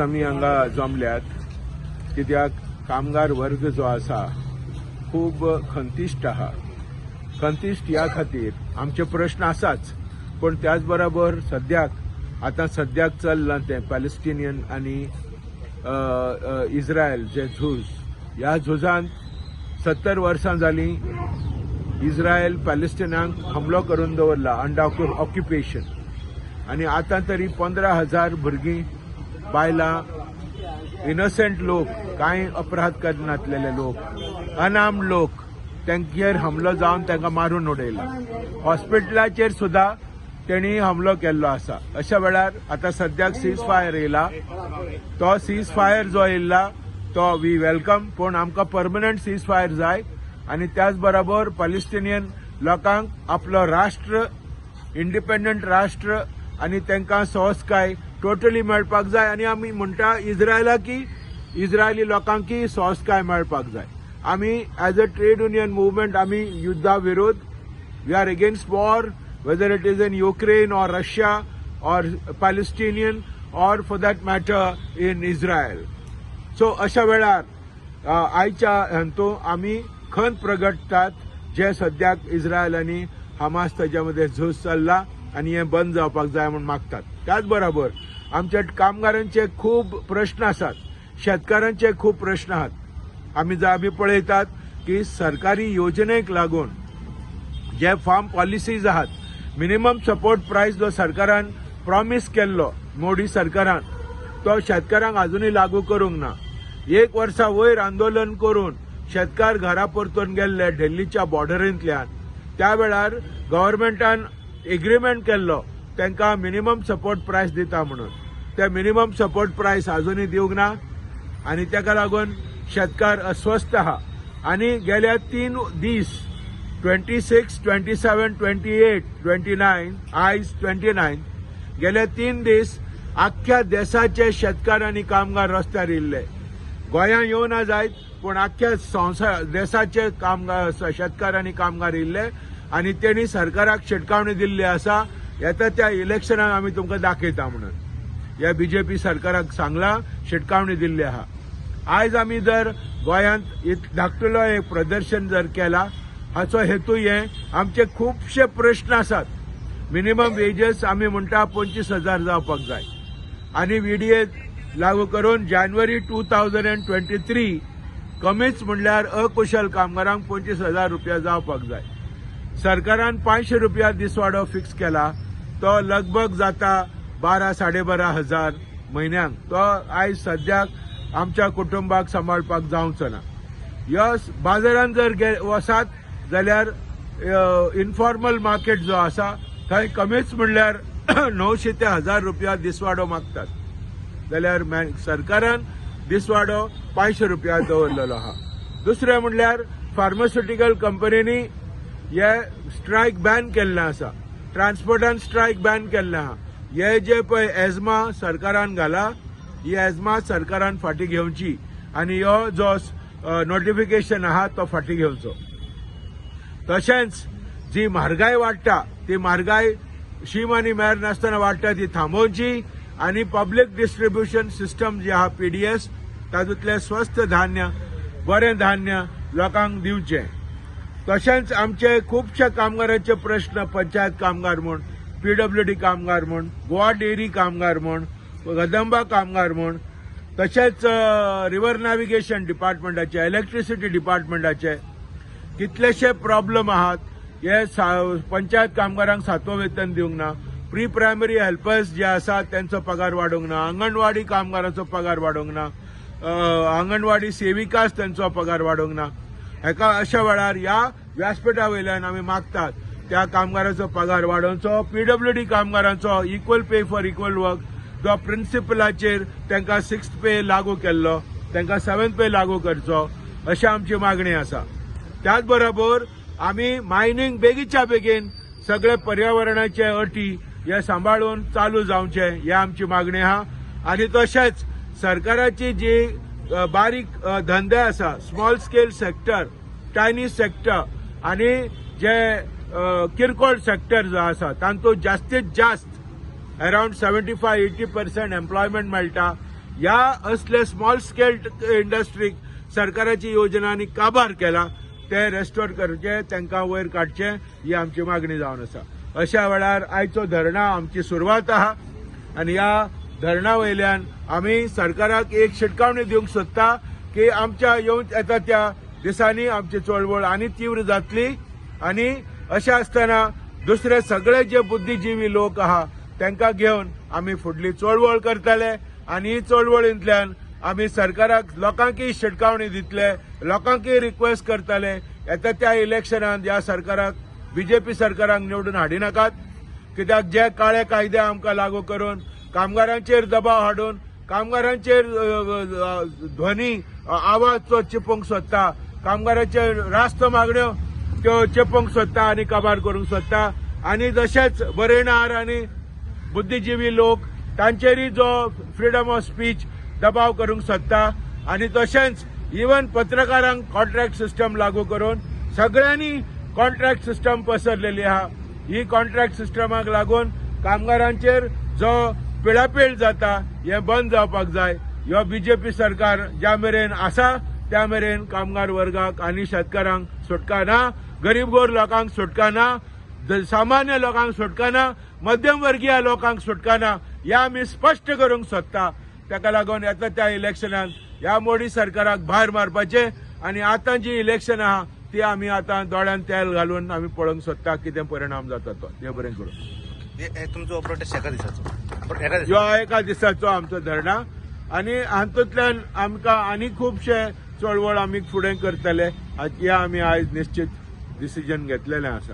आम्ही हांगा जमल्यात कित्याक कामगार वर्ग जो आसा खूब खंतिश्ट आहा. खंतिश्ट ह्या खातीर आमचे प्रश्न आसाच, पण त्याच बरोबर सद्याक चल्लां ते पॅलेस्टिनियन आनी इस्रायल जे झूज, ह्या झुजांत 70 वर्सां जाली. इस्रायल पॅलेस्टिनाक हमलो करून दवरला अंडर ऑक्युपेशन, आनी आतां तरी 15,000 भुरगीं, बायलां, इनोसेंट लोक, कांय अपराध करनासलेले लोक, अनार्म्ड लोक, तांचेर हमलो जावन तांकां मारून उडयला. हॉस्पिटलाचेर सुद्धा तेणी हमलो केल्लो आसा. अशा वेळार आतां सद्याक सीज फायर येयला. तो सीज फायर जो येयला तो वी वेलकम, पण आमकां परमनंट सीज फायर जाय. आनी त्याच बरोबर पॅलेस्टिनियन लोकांक आपलो राष्ट्र, इंडिपेंडंट राष्ट्र आनी तांकां संस्कार टोटली मेळपाक जाय. आनी आमी म्हणटा इस्रायलाक की इस्रायली लोकांकी संस्कार मेळपाक जाय. आमी as a trade union movement आमी युद्धा विरोध, we are against war, whether it is in Ukraine or Russia or Palestinian or for that matter in Israel. So अशा वेळार आयच्या हातूंत आमी खंत प्रगटतात जे सद्याक इस्रायल आनी हमास ताच्यामध्ये झूज चल्ला आनी हें बंद जावपाक जाय म्हूण मागतात. त्याच बरोबर आमच्या कामगारांचे खूब प्रश्न आसात, शेतकारांचे खूब प्रश्न आहात. आमी पळयतात की सरकारी योजनेक लागून जे फार्म पॉलिसीज आहात, मिनिमम सपोर्ट प्राइस जो सरकारान प्रॉमिस केल्लो मोदी सरकारान, तो शेतकारांक अजूनही लागू करूंक ना. 1 वर्सा वयर आंदोलन करून शेतकार घरा परतून गेल्ले दिल्लीच्या बॉर्डरींतल्यान. त्या वेळार गव्हर्नमेंटान एग्रीमेंट केल्लो तांकां मिनिमम सपोर्ट प्राइस दिता म्हणून. ते मिनिमम सपोर्ट प्राइस अजूनही दिवंक ना आनी ताका लागून शेतकार अस्वस्थ आहा. आनी गेल्या 3 दीस 26, 27, 28, 29, आयज 29, गेल्या 3 दीस आख्ख्या देशाचे शेतकार आनी कामगार रस्त्यार येयल्ले. गोंयां येवना जायत, पूण आख्ख्या देशाचे कामगार, शेतकार आनी कामगार येयल्ले आनी तेणी सरकाराक शिटकावणी दिल्ली आसा. येता त्या इलेक्शनाक आमी तुमकां दाखयता म्हणून ह्या बीजेपी सरकाराक सांगला, शिटकावणी दिल्ली आहा. आयज आमी जर गोंयांत धाकटुलो एक प्रदर्शन जर केला, हाचो हेतू हे आमचे खूबशे प्रश्न आसात. मिनिमम वेजेस आमी म्हणटा 25,000 जावपाक जाय आनी व्हीडीए लागू करून जानेवारी 2023 कमीच म्हणल्यार अकुशल कामगारांक 25,000 रुपया जावपाक जाय. सरकारान 500 रुपया दिसवाडो फिक्स केला, तो लगभग जाता 12,000-12,500 म्हयन्याक. तो आयज सद्याक आमच्या कुटुंबाक सांबाळपाक जावचो ना. ह्या बाजारान जर वसात जाल्यार इन्फॉर्मल मार्केट जो आसा थंय कमीच म्हणल्यार 900 ते 1000 रुपया दिसवाडो मागतात, जाल्यार सरकारान दिसवाडो 500 रुपया दवरलेलो आहा. दुसरें म्हणल्यार फार्मास्युटिकल कंपनीनी हे स्ट्रायक बॅन केल्लें आसा, ट्रान्सपोर्टान स्ट्रायक बॅन केल्लें आहा. हे जे पळय एजमा सरकारान घाला, ही एजमा सरकारान फाटीं घेवची आनी हो जो नोटिफिकेशन आहा तो फाटीं घेवचो. तशेंच जी म्हारगाय वाडटा ती म्हारगाय शीम आनी मेर नासतना वाडटा ती थांबोवची आनी पब्लीक डिस्ट्रिब्युशन सिस्टम जे आहा पीडीएस, तातूंतले स्वस्त धान्य, बरें धान्य लोकांक दिवचें. तशेंच आमचे खुबशे कामगारांचे प्रश्न, पंचायत कामगार म्हूण, पीडब्ल्यूडी कामगार म्हूण, गोवा डेअरी कामगार म्हूण, कदंबा कामगार म्हूण, तशेंच रिव्हर नॅव्हिगेशन डिपार्टमेंटाचे, इलेक्ट्रिसिटी डिपार्टमेंटाचे कितलेशे प्रॉब्लेम आहात. हे पंचायत कामगारांक 7वें वेतन दिवंक ना, प्री प्रायमरी हेल्पर्स जे आसात त्यांचो पगार वाडोवंक ना, अंगणवाडी कामगारांचो पगार वाडोवंक ना, अंगणवाडी सेविकास त्यांचो पगार वाडोवंक ना. हेका अशा वेळार ह्या व्यासपीठा वयल्यान आमी मागतात त्या कामगारांचो पगार वाडोवचो. पीडब्ल्यूडी कामगारांचो equal pay for equal work जो प्रिन्सिपलाचेर तांकां 6th पे लागू केल्लो, तांकां 7th पे लागू करचो, अशी आमची मागणी आसा. त्याच बरोबर आमी मायनिंग बेगीच्या बेगीन सगळे पर्यावरणाचे अटी हे सांबाळून चालू जावचे, ही आमची मागणी आहा. आनी तशेंच सरकाराची जी बारीक धंदे आसा, small scale sector, tiny sector आनी जे किरकोळ सेक्टर जो आसा तांतूंत जास्तीत जास्त अराउंड 75-80% एम्प्लॉयमेंट मेळटा. ह्या असले स्मॉल स्केल इंडस्ट्रीक सरकाराची योजनांनी काबार केला ते रेस्टोर करचे, तांकां वयर काडचे ही आमची मागणी जावन आसा. अशा वेळार आयचो धरणा आमची सुरवात आहा आनी ह्या धरणा वयल्यान आमी सरकाराक एक शिटकावणी दिवंक सोदता की आमच्या येता त्या दिसांनी आमची चळवळ आनी तीव्र जातली आनी अशें आसतना दुसरे सगळे जे बुद्धिजीवी लोक आहा तांकां घेवन आमी फुडली चळवळ करतले आनी ही चळवळींतल्यान आमी सरकाराक लोकांकय शिटकावणी दितले, लोकांकय रिक्वेस्ट करतले येता त्या इलेक्शनांत ह्या सरकाराक बीजेपी सरकाराक निवडून हाडिनाकात, कित्याक जे काळे कायदे आमकां लागू करून कामगारांचेर दबाव हाडून कामगारांचेर ध्वनी आवाज तो चिपोवंक सोदता, कामगारांचे रास्त मागण्यो त्यो चिपोवंक सोदता आनी काबार करूंक सोदता. आनी तशेंच बरेणार आनी बुद्धिजीवी लोक तांचेरय जो फ्रीडम ऑफ स्पीच दबाव करूंक सोदता आनी तशेंच इवन पत्रकारांक कॉन्ट्रॅक्ट सिस्टम लागू करून सगळ्यांनी कॉन्ट्रॅक्ट सिस्टम पसरलेली आहा. ही कॉन्ट्रॅक्ट सिस्टमाक लागून कामगारांचेर जो पिळापीळ जाता हे बंद जावपाक जाय. ह्यो बीजेपी सरकार ज्या मेरेन आसा त्या मेरेन कामगार वर्गाक आनी शेतकारांक सुटका ना, गरीबगोर लोकांक सुटका ना, सामान्य लोकांक सुटका ना, मध्यमवर्गीय लोकांक सुटका ना हे आमी स्पश्ट करूंक सोदता. ताका लागून येता त्या इलेक्शनांत ह्या मोदी सरकाराक भायर मारपाचे आनी आतां जी इलेक्शन आहा ती आमी आतां दोळ्यान तेल घालून आमी पळोवंक सोदता कितें परिणाम जाता तो. देव बरें करूं. तुमचो प्रोटेस्ट एका दिसाचो ह्यो एका दिसाचो आमचो धरणा आनी हातूंतल्यान आमकां आनी खुबशे चळवळ आमी फुडें करतले हे आमी आयज निश्चित डिसिजन घेतलेलें आसा.